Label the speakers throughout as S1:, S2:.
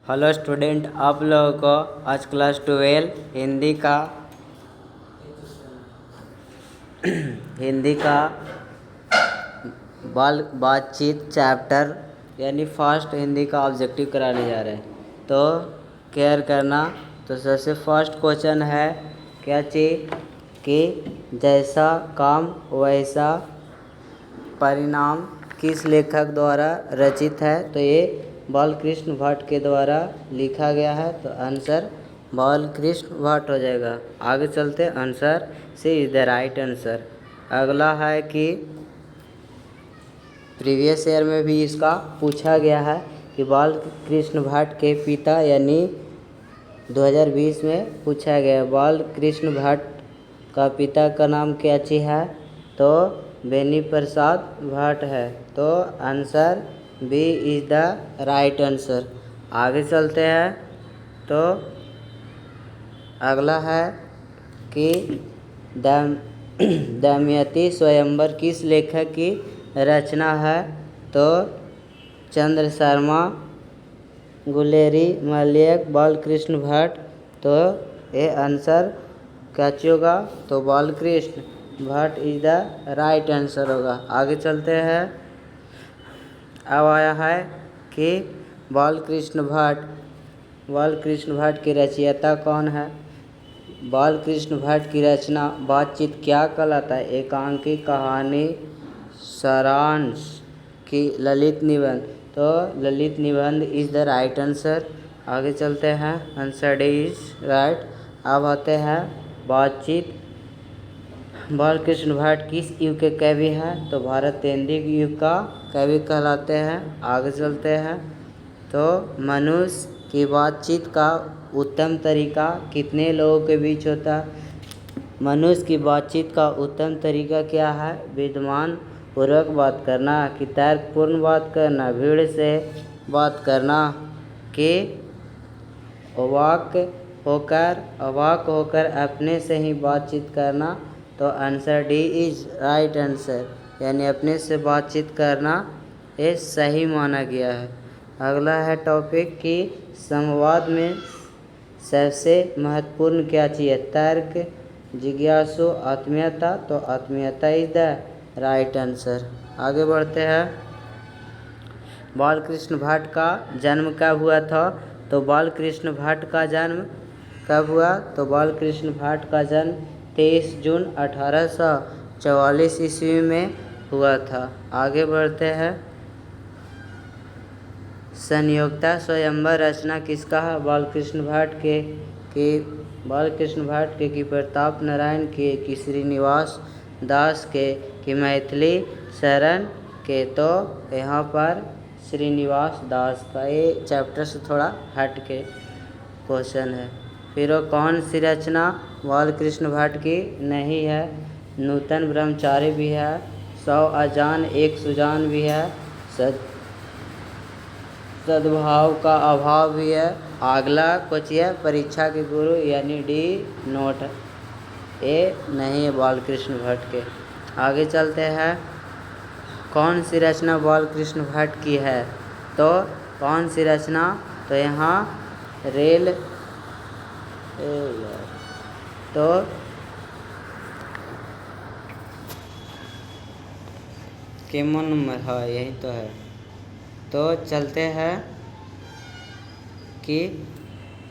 S1: Hello student, आप लोगों को आज क्लास 12 हिंदी का बातचीत चैप्टर यानी फर्स्ट हिंदी का ऑब्जेक्टिव कराने जा रहे हैं। तो केयर करना। तो सबसे फर्स्ट क्वेश्चन है क्या चीज़ कि जैसा काम वैसा परिणाम किस लेखक द्वारा रचित है। तो ये बालकृष्ण भट्ट के द्वारा लिखा गया है। तो आंसर बालकृष्ण भट्ट हो जाएगा। आगे चलते, answer C is the right answer. अगला है कि प्रीवियस ईयर में भी इसका पूछा गया है कि बालकृष्ण भट्ट के पिता यानी 2020 में पूछा गया बालकृष्ण भट्ट का पिता का नाम क्या ची है। तो बेनी प्रसाद भट्ट है। तो answer B is the right answer. आगे चलते हैं। तो अगला है कि दमयंती स्वयंवर किस लेखक की रचना है। तो चंद्र शर्मा, गुलेरी, मलयक, बालकृष्ण भट्ट। तो ये आंसर क्या होगा। तो Balkrishna Bhatt is the right answer होगा। आगे चलते हैं। अब आया है कि बालकृष्ण भट्ट की रचयिता कौन है। बालकृष्ण भट्ट की रचना बातचीत क्या कहलाता है। एकांकी, कहानी, सारांश की ललित निबंध। तो ललित निबंध इज द राइट आंसर। आगे चलते हैं। Answer D is right. अब आते हैं बातचीत। बालकृष्ण भट्ट किस युग के कवि हैं। तो भारतेंद्र युग का कवि कहलाते हैं। आगे चलते हैं। तो मनुष्य की बातचीत का उत्तम तरीका कितने लोगों के बीच होता है। मनुष्य की बातचीत का उत्तम तरीका क्या है। विद्वान पूर्वक बात करना, कि तर्कपूर्ण बात करना, भीड़ से बात करना, कि अवाक होकर अपने से ही बातचीत करना। तो answer D is right answer, यानी अपने से बातचीत करना ये सही माना गया है। अगला है टॉपिक कि संवाद में सबसे महत्वपूर्ण क्या चाहिए। तर्क, जिज्ञासु, आत्मीयता। तो आत्मीयता इज द राइट आंसर। आगे बढ़ते हैं। बालकृष्ण भट्ट का जन्म कब हुआ था। तो बालकृष्ण भट्ट का जन्म कब हुआ। तो बालकृष्ण भट्ट का जन्म 23 जून 1844 ईस्वी में हुआ था। आगे बढ़ते हैं। संयोक्ता स्वयंवर रचना किसका है। बालकृष्ण भट्ट के कि प्रताप नारायण के, कि श्रीनिवास दास के, कि मैथिली शरण के। तो यहाँ पर श्रीनिवास दास का ये चैप्टर से थोड़ा हट के क्वेश्चन है। फिर वो कौन सी रचना बालकृष्ण भट्ट की नहीं है। नूतन ब्रह्मचारी भी है, 100 अजान एक सुजान भी है, सद्भाव का अभाव भी है। अगला कुछ है परीक्षा के गुरु यानी डी नोट ए नहीं है बालकृष्ण भट्ट के। आगे चलते हैं। कौन सी रचना बालकृष्ण भट्ट की है। तो कौन सी रचना। तो यहाँ रेल तो केमन नंबर है, यही तो है। तो चलते हैं कि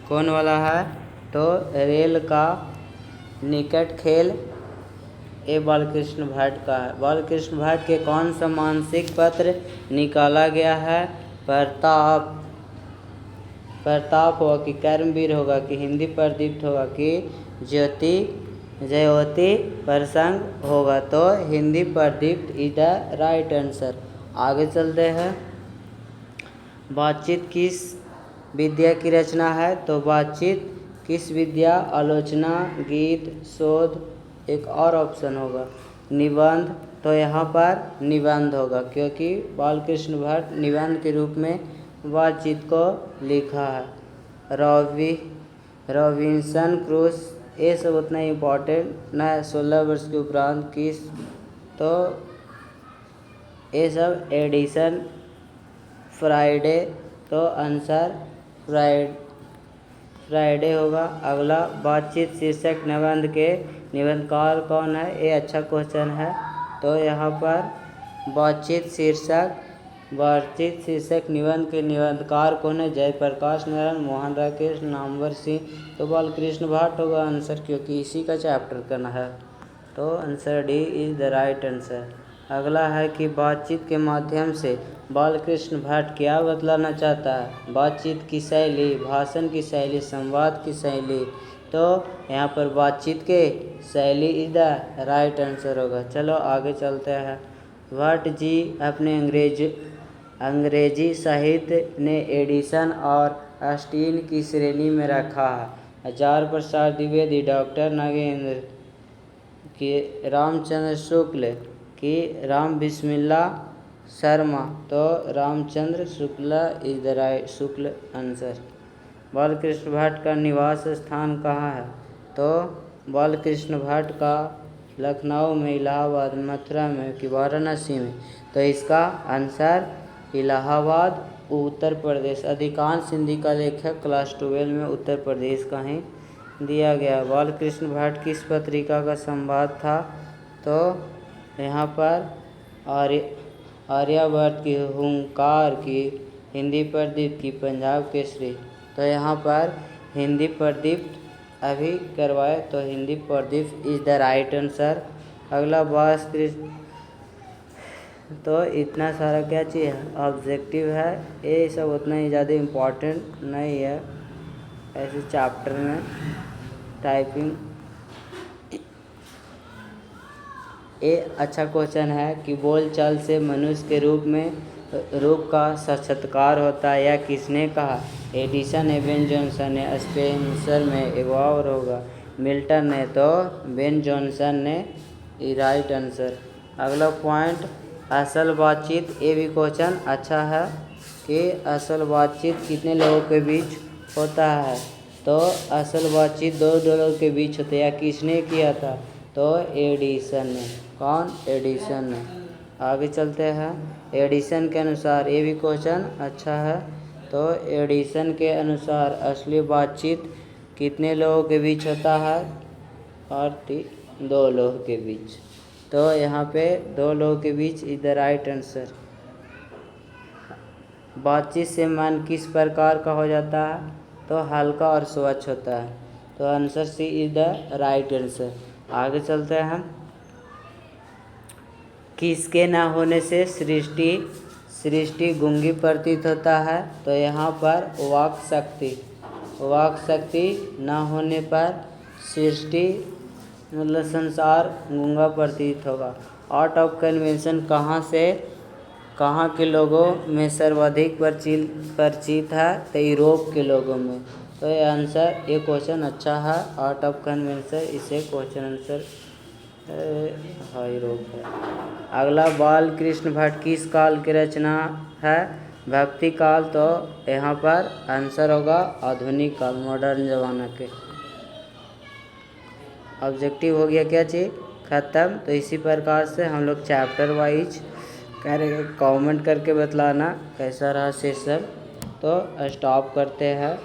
S1: कौन वाला है। तो रेल का निकट खेल ये बालकृष्ण भट्ट का है। बालकृष्ण भट्ट के कौन सा मानसिक पत्र निकाला गया है। प्रताप होगा, कि कर्मवीर होगा, कि हिंदी प्रदीप्त होगा, कि जयोति प्रसंग होगा। तो हिंदी प्रदीप्त इज द राइट आंसर। आगे चलते हैं। बातचीत किस विद्या की रचना है। तो बातचीत किस विद्या। आलोचना, गीत, शोध। एक और ऑप्शन होगा निबंध। तो यहाँ पर निबंध होगा, क्योंकि बालकृष्ण भट्ट निबंध के रूप में बातचीत को लिखा है। रॉबिन्सन क्रूस ये सब उतना इम्पोर्टेंट न। 16 वर्ष के उपरांत किस। तो ये सब एडिसन फ्राइडे। तो आंसर फ्राइडे होगा। अगला बातचीत शीर्षक निबंध के निबंधकार कौन है, ये अच्छा क्वेश्चन है। तो यहाँ पर बातचीत शीर्षक निबंध के निबंधकार कौन है, जयप्रकाश नारायण, मोहन राकेश, नामवर सिंह। तो बालकृष्ण भाट होगा आंसर, क्योंकि इसी का चैप्टर करना है। तो answer D is the right answer. अगला है कि बातचीत के माध्यम से बालकृष्ण भाट क्या बतलाना चाहता है। बातचीत की शैली, भाषण की शैली, संवाद की शैली। तो यहाँ पर बातचीत के शैली इज द राइट आंसर होगा। चलो आगे चलते हैं। भट्ट जी अपने अंग्रेजी साहित्य ने एडिसन और ऑस्टिन की श्रेणी में रखा है। आचार्य प्रसाद द्विवेदी, डॉक्टर नागेंद्र की, रामचंद्र शुक्ल की, राम बिस्मिल्ला शर्मा। तो Ramchandra Shukla is the right Shukla answer. Balkrishna Bhatt का निवास स्थान कहाँ है। तो बालकृष्ण भाट का लखनऊ में, इलाहाबाद, मथुरा में कि वाराणसी में। तो इसका आंसर इलाहाबाद, उत्तर प्रदेश। अधिकांश हिंदी का लेखक क्लास 12 में उत्तर प्रदेश का ही दिया गया। बालकृष्ण भाट किस पत्रिका का संवाद था। तो यहाँ पर आर्यावर्त की, हुंकार की, हिंदी प्रदीप की, पंजाब केसरी। तो यहाँ पर हिंदी प्रदीप अभी करवाए, तो Hindi Pradeep is the right answer. अगला तो इतना सारा क्या चीज़ है, ऑब्जेक्टिव है। ये सब उतना ही ज़्यादा इम्पोर्टेंट नहीं है ऐसे चैप्टर में। टाइपिंग ये अच्छा क्वेश्चन है कि बोलचाल से मनुष्य के रूप का साक्षात्कार होता है, या किसने कहा। एडिसन ने, बेन जॉनसन ने, स्पेंसर में एगोर होगा, मिल्टन ने। तो बेन जॉनसन ने राइट आंसर। अगला पॉइंट, असल बातचीत। ये भी क्वेश्चन अच्छा है कि असल बातचीत कितने लोगों के बीच होता है। तो असल बातचीत दो लोगों के बीच होती है, या किसने किया था। तो एडिसन ने। कौन, एडिसन ने। आगे चलते हैं। एडिसन के अनुसार, ये भी क्वेश्चन अच्छा है। तो एडिसन के अनुसार असली बातचीत कितने लोगों के बीच होता है, और 2 लोगों के बीच। तो यहाँ पे 2 लोगों के बीच इज द राइट आंसर। बातचीत से मन किस प्रकार का हो जाता है। तो हल्का और स्वच्छ होता है। तो answer C is the right answer. आगे चलते हैं। किसके ना होने से सृष्टि गूंगी प्रतीत होता है। तो यहाँ पर वाक शक्ति ना होने पर सृष्टि मतलब संसार गूंगा प्रतीत होगा। आउट ऑफ कन्वेंशन कहाँ के लोगों में सर्वाधिक परिचित है। तो यूरोप के लोगों में। तो ये आंसर, ये क्वेश्चन अच्छा है। आउट ऑफ कन्वेंशन, इसे क्वेश्चन आंसर यूरोप है। अगला, बालकृष्ण भाट किस काल की रचना है। भक्ति काल। तो यहाँ पर आंसर होगा आधुनिक काल, मॉडर्न जमाना के। ऑब्जेक्टिव हो गया क्या चीज़, ख़त्म। तो इसी प्रकार से हम लोग चैप्टर वाइज करेंगे। कमेंट करके बतलाना कैसा रहा सेशन। तो स्टॉप करते हैं।